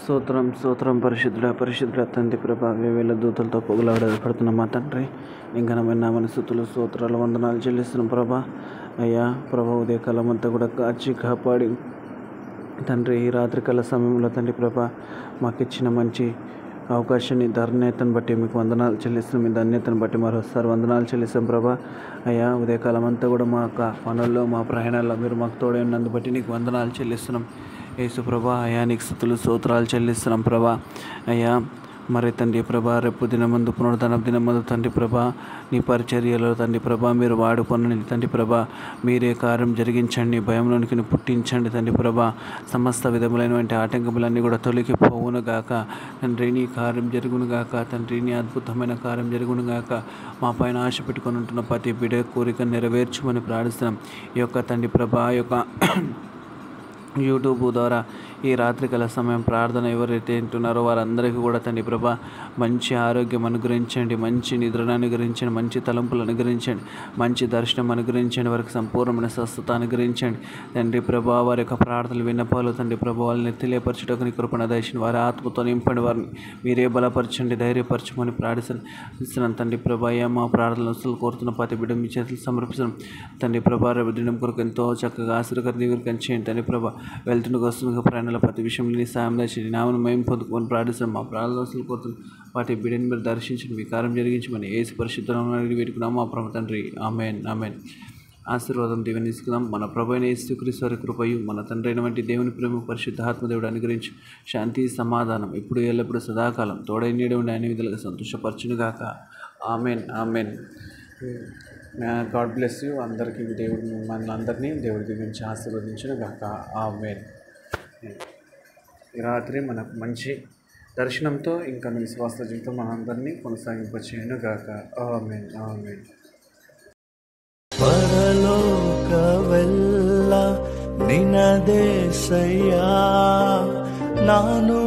స్తోత్రం స్తోత్రం పరిశుద్ధుడ తండ్రి ప్రభా వేవేల దూతలతో పొగలాడబడుతున్న మా తండ్రి ఇంకనమైన మన స్తుతులు స్తోత్రాలు వందనాలు చెల్లిస్తున్నాం ప్రభా. అయ్యా ప్రభా ఉదయకాలం అంతా కూడా కాచి కాపాడి తండ్రి ఈ రాత్రికాల సమయంలో తండ్రి ప్రభా మాకు ఇచ్చిన మంచి అవకాశాన్ని ధన్యతను బట్టి మీకు వందనాలు చెల్లిస్తున్నాం. మీ ధన్యతను బట్టి మరోసారి వందనాలు చెల్లిస్తాం ప్రభా. అయ్యా ఉదయకాలం అంతా కూడా మా యొక్క పనుల్లో మా ప్రయాణాల్లో మీరు మాకు తోడై ఉన్నందు బట్టి నీకు వందనాలు చెల్లిస్తున్నాం యేసు ప్రభా. అయ్యా నీకు స్తుతులు స్తోత్రాలు చెల్లిస్తున్నాం ప్రభా. అయ్యా మరి తండ్రి ప్రభా రేపు దినమందు పునరుద్ధరణ దినమందు తండ్రి ప్రభా నీ పరిచర్యలో తండ్రి ప్రభా మీరు వాడుకొనండి తండ్రి ప్రభా. మీరే కార్యం జరిగించండి, భయంలోనికి పుట్టించండి తండ్రి ప్రభా. సమస్త విధములైనటువంటి ఆటంకములన్నీ కూడా తొలగిపోవును గాక తండ్రి. నీ కార్యం జరుగును గాక తండ్రి. నీ అద్భుతమైన కార్యం జరుగును గాక. మా పైన ఆశ పెట్టుకొని ఉంటున్న ప్రతి బిడ్డ కోరిక నెరవేర్చమని ప్రార్థిస్తున్నాం. ఈ యొక్క తండ్రి ప్రభా యొక్క యూట్యూబ్ ద్వారా ఈ రాత్రికాల సమయం ప్రార్థన ఎవరైతే వింటున్నారో వారందరికీ కూడా తండ్రి ప్రభా మంచి ఆరోగ్యం అనుగ్రహించండి, మంచి నిద్రను అనుగ్రహించండి, మంచి తలంపులు అనుగ్రహించండి, మంచి దర్శనం అనుగ్రహించండి, వారికి సంపూర్ణమైన స్వస్థత అనుగ్రహించండి తండ్రి ప్రభా. వారి యొక్క ప్రార్థనలు విన్నపాలు తండ్రి ప్రభా వాళ్ళని తెలియపరచుటకు నీ కృపణ దయచేయండి. వారి ఆత్మతో నింపండి, వారిని మీరే బలపరచండి, ధైర్యపరచమని ప్రార్థిస్తున్నాను తండ్రి ప్రభా. మా ప్రార్థనలు వస్తువులు కోరుతున్న ప్రతి బిడ్డ మీ చేతులు సమర్పిస్తున్నాం తండ్రి ప్రభా. రేపు దినం కొరకు ఎంతో చక్కగా ఆశీర్వాద దీవులు చేయండి తండ్రి ప్రభా. వెళ్తుండగా వస్తున్న ప్రయాణాల ప్రతి విషయంలో నీ సాయం దయచేయండి. నామను మేము పొందుకొని ప్రార్థిస్తున్నాం. మా ప్రార్థనలు వస్తువులు కోరుతున్న వాటి బిడ్డని మీరు దర్శించండి, మీ కార్యం జరిగించమని యేసు పరిశుద్ధ నామమున వేడుకున్నాం మా పరమ తండ్రి. ఆమేన్ ఆమేన్. ఆశీర్వాదం దేవుని తీసుకుందాం. మన ప్రభు అయిన యేసుక్రీస్తు వారి కృపయు మన తండ్రి అయినటువంటి దేవుని ప్రేమ పరిశుద్ధాత్మ దేవుడు అనుగ్రహించి శాంతి సమాధానం ఇప్పుడు ఎల్లప్పుడూ సదాకాలం తోడైనడు ఉండి అన్ని విధాలుగా సంతోషపరచును గాక. Amen amen. God bless you. అందరికీ దేవుడు మిమ్మల్ని అందరినీ దేవుడి దీవించి ఆశీర్వదించును గాక. ఆమేన్. ఈ రాత్రి మనకు మంచి దర్శనంతో ఇంకా విశ్వాస జీవితం మనందరినీ కొనసాగింపచేయును గాక. ఆమేన్ ఆమేన్. పరలోకవెల్ల నినదేశయ్యా నాను